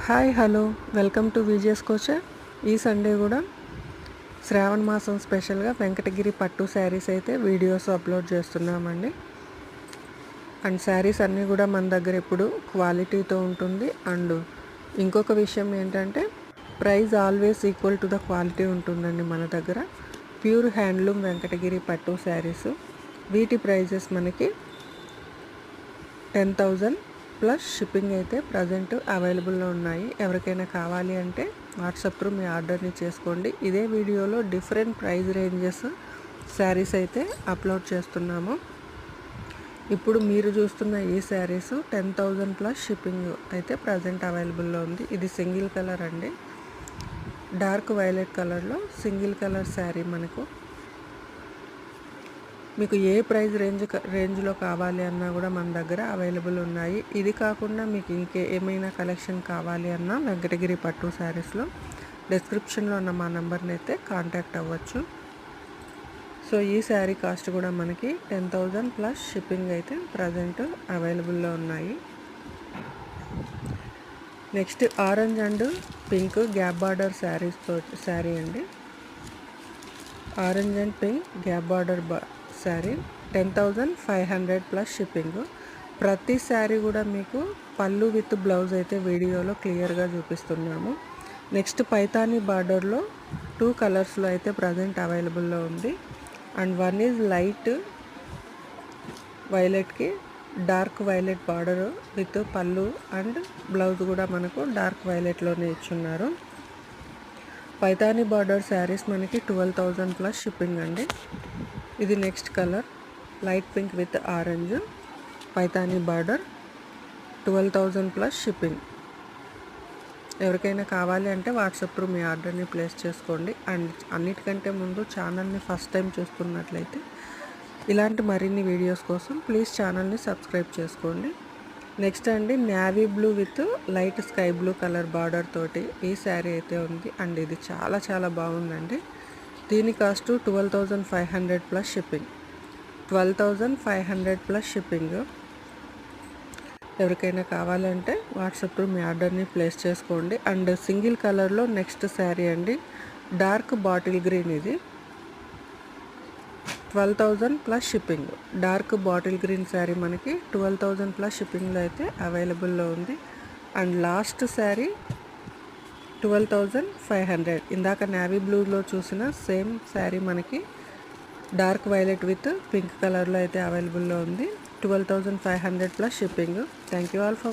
Hi hello welcome to Vijayan coacher. ఈ Sunday కూడా శ్రావణ మాసం స్పెషల్గా వెంకటగిరి పట్టు శారీస్ అయితే వీడియోస్ అప్లోడ్ చేస్తున్నామండి. అండ్ శారీస్ అన్నీ కూడా మన దగ్గర ఎప్పుడు క్వాలిటీతో ఉంటుంది. అండ్ ఇంకొక విషయం ఏంటంటే price always equal to the quality ఉంటుందండి మన దగ్గర. ప్యూర్ హ్యాండ్లూమ్ వెంకటగిరి పట్టు శారీస్, వీటి ప్రైజెస్ మనకి 10,000 ప్లస్ షిప్పింగ్ అయితే ప్రజెంట్ అవైలబుల్లో ఉన్నాయి. ఎవరికైనా కావాలి అంటే వాట్సాప్ త్రూ మీ ఆర్డర్ని చేసుకోండి. ఇదే వీడియోలో డిఫరెంట్ ప్రైస్ రేంజెస్ శారీస్ అయితే అప్లోడ్ చేస్తున్నాము. ఇప్పుడు మీరు చూస్తున్న ఈ శారీస్ 10,000 ప్లస్ షిప్పింగ్ అయితే ప్రజెంట్ అవైలబుల్లో ఉంది. ఇది సింగిల్ కలర్ అండి, డార్క్ వైలెట్ కలర్లో సింగిల్ కలర్ శారీ. మీకు ఏ ప్రైస్ రేంజ్లో కావాలి అన్నా కూడా మన దగ్గర అవైలబుల్ ఉన్నాయి. ఇది కాకుండా మీకు ఏమైనా కలెక్షన్ కావాలి అన్నా వెంకటగిరి పట్టు శారీస్లో డిస్క్రిప్షన్లో ఉన్న మా నెంబర్ని అయితే కాంటాక్ట్ అవ్వచ్చు. సో ఈ శారీ కాస్ట్ కూడా మనకి 10,000 ప్లస్ షిప్పింగ్ అయితే ప్రజెంట్ అవైలబుల్లో ఉన్నాయి. Next orange and pink gap border sari అండి. Orange and pink gap border sari 10,500 plus shipping. ప్రతి శారీ కూడా మీకు పళ్ళు విత్ బ్లౌజ్ అయితే వీడియోలో క్లియర్గా చూపిస్తున్నాము. నెక్స్ట్ పైతానీ బార్డర్లో 2 కలర్స్లో అయితే ప్రజెంట్ అవైలబుల్లో ఉంది. అండ్ వన్ ఈజ్ లైట్ వైలెట్కి డార్క్ వైలెట్ బార్డర్ విత్ పళ్ళు అండ్ బ్లౌజ్ కూడా మనకు డార్క్ వైలెట్లోనే ఇచ్చున్నారు. పైతానీ బార్డర్ శారీస్ మనకి 12,000 ప్లస్ షిప్పింగ్ అండి. ఇది next colour light pink with orange, Paithani border 12,000 plus shipping. ఎవరికైనా కావాలి అంటే వాట్సాప్ త్రూ మీ ఆర్డర్ని ప్లేస్ చేసుకోండి. అండ్ అన్నిటికంటే ముందు ఛానల్ని ఫస్ట్ టైం చూస్తున్నట్లయితే ఇలాంటి మరిన్ని వీడియోస్ కోసం ప్లీజ్ ఛానల్ని సబ్స్క్రైబ్ చేసుకోండి. నెక్స్ట్ అండి navy blue with light sky blue colour border తోటి ఈ శారీ అయితే ఉంది. అండ్ ఇది చాలా చాలా బాగుందండి. దీని cost 12,500 plus shipping. 12,500 plus shipping. ఎవరికైనా కావాలంటే వాట్సాప్ త్రూ మీ ఆర్డర్ని ప్లేస్ చేసుకోండి. అండ్ సింగిల్ కలర్లో నెక్స్ట్ శారీ అండి, డార్క్ బాటిల్ గ్రీన్. ఇది 12,000 plus shipping. Dark bottle green sari మనకి 12,000 ప్లస్ షిప్పింగ్లో అయితే అవైలబుల్లో ఉంది. And last sari 12,500. ఇందాక నేవీ బ్లూలో చూసిన సేమ్ శారీ మనకి డార్క్ వైలెట్ విత్ పింక్ కలర్లో అయితే అవైలబుల్లో ఉంది. 12,500 plus shipping. Thank you all for